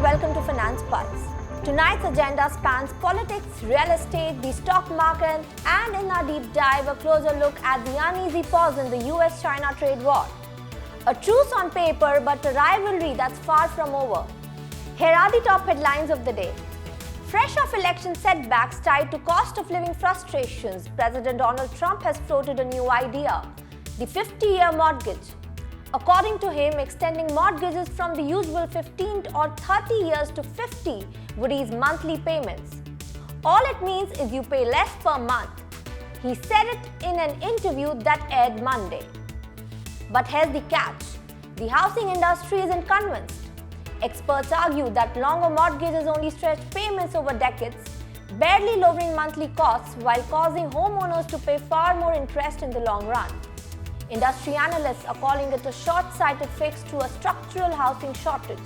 and welcome to Finance Pulse. Tonight's agenda spans politics, real estate, the stock market, and in our deep dive, a closer look at the uneasy pause in the US-China trade war. A truce on paper, but a rivalry that's far from over. Here are the top headlines of the day. Fresh off election setbacks tied to cost of living frustrations, President Donald Trump has floated a new idea, the 50-year mortgage. According to him, extending mortgages from the usual 15 or 30 years to 50 would ease monthly payments. All it means is you pay less per month. He said it in an interview that aired Monday. But here's the catch. The housing industry isn't convinced. Experts argue that longer mortgages only stretch payments over decades, barely lowering monthly costs while causing homeowners to pay far more interest in the long run. Industry analysts are calling it a short-sighted fix to a structural housing shortage.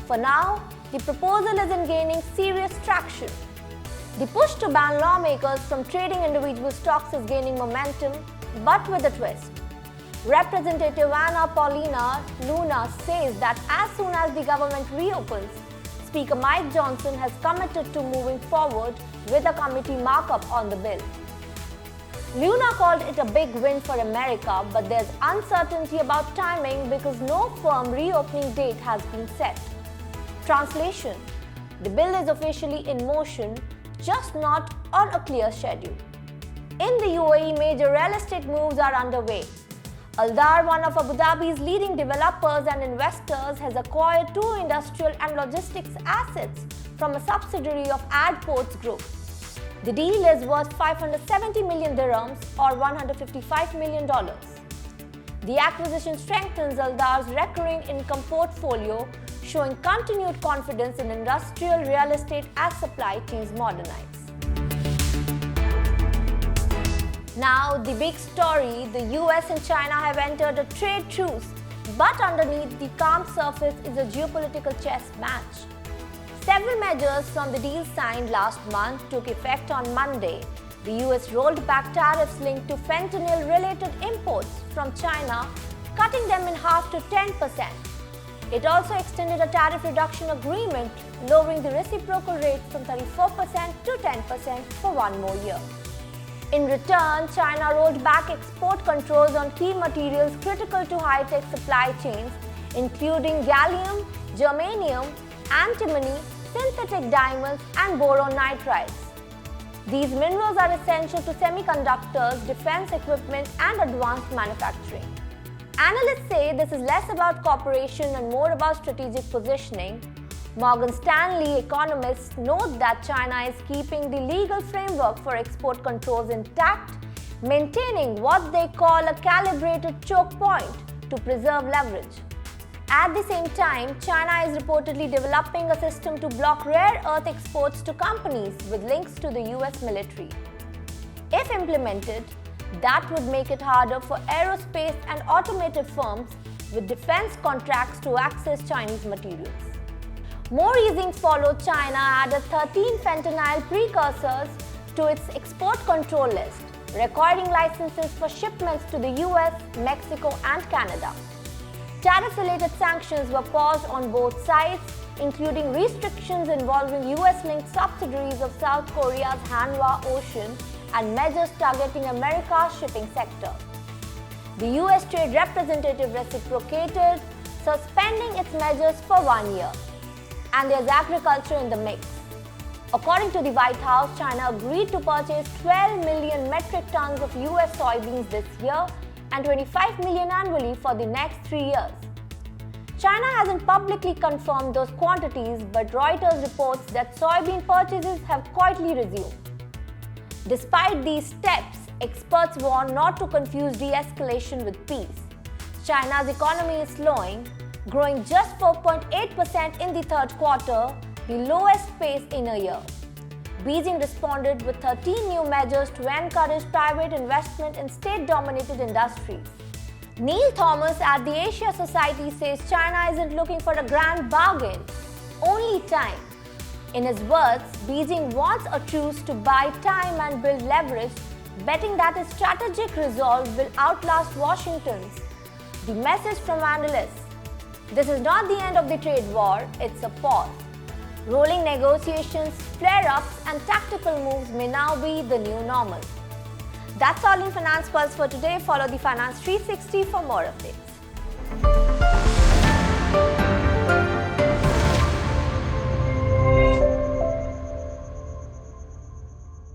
For now, the proposal isn't gaining serious traction. The push to ban lawmakers from trading individual stocks is gaining momentum, but with a twist. Representative Anna Paulina Luna says that as soon as the government reopens, Speaker Mike Johnson has committed to moving forward with a committee markup on the bill. Luna called it a big win for America, but there's uncertainty about timing because no firm reopening date has been set. Translation: the bill is officially in motion, just not on a clear schedule. In the UAE, major real estate moves are underway. Aldar, one of Abu Dhabi's leading developers and investors, has acquired 2 industrial and logistics assets from a subsidiary of Adports Group. The deal is worth 570 million dirhams or $155 million. The acquisition strengthens Aldar's recurring income portfolio, showing continued confidence in industrial real estate as supply chains modernize. Now, the big story, the US and China have entered a trade truce, but underneath the calm surface is a geopolitical chess match. Several measures from the deal signed last month took effect on Monday. The US rolled back tariffs linked to fentanyl-related imports from China, cutting them in half to 10%. It also extended a tariff reduction agreement, lowering the reciprocal rate from 34% to 10% for 1 more year. In return, China rolled back export controls on key materials critical to high-tech supply chains, including gallium, germanium, antimony, synthetic diamonds, and boron nitrides. These minerals are essential to semiconductors, defense equipment, and advanced manufacturing. Analysts say this is less about cooperation and more about strategic positioning. Morgan Stanley economists note that China is keeping the legal framework for export controls intact, maintaining what they call a calibrated choke point to preserve leverage. At the same time, China is reportedly developing a system to block rare earth exports to companies with links to the US military. If implemented, that would make it harder for aerospace and automotive firms with defense contracts to access Chinese materials. More easings followed. China added 13 fentanyl precursors to its export control list, requiring licenses for shipments to the US, Mexico, and Canada. Tariff-related sanctions were paused on both sides, including restrictions involving US-linked subsidiaries of South Korea's Hanwha Ocean and measures targeting America's shipping sector. The US Trade Representative reciprocated, suspending its measures for 1 year. And there's agriculture in the mix. According to the White House, China agreed to purchase 12 million metric tons of US soybeans this year and 25 million annually for the next 3 years. China hasn't publicly confirmed those quantities, but Reuters reports that soybean purchases have quietly resumed. Despite these steps, experts warn not to confuse de-escalation with peace. China's economy is slowing, growing just 4.8% in the third quarter, the lowest pace in a year. Beijing responded with 13 new measures to encourage private investment in state-dominated industries. Neil Thomas at the Asia Society says China isn't looking for a grand bargain, only time. In his words, Beijing wants a truce to buy time and build leverage, betting that its strategic resolve will outlast Washington's. The message from analysts: This is not the end of the trade war, it's a pause. Rolling negotiations, flare-ups and tactical moves may now be the new normal. That's all in Finance Pulse for today. Follow the Finance 360 for more updates.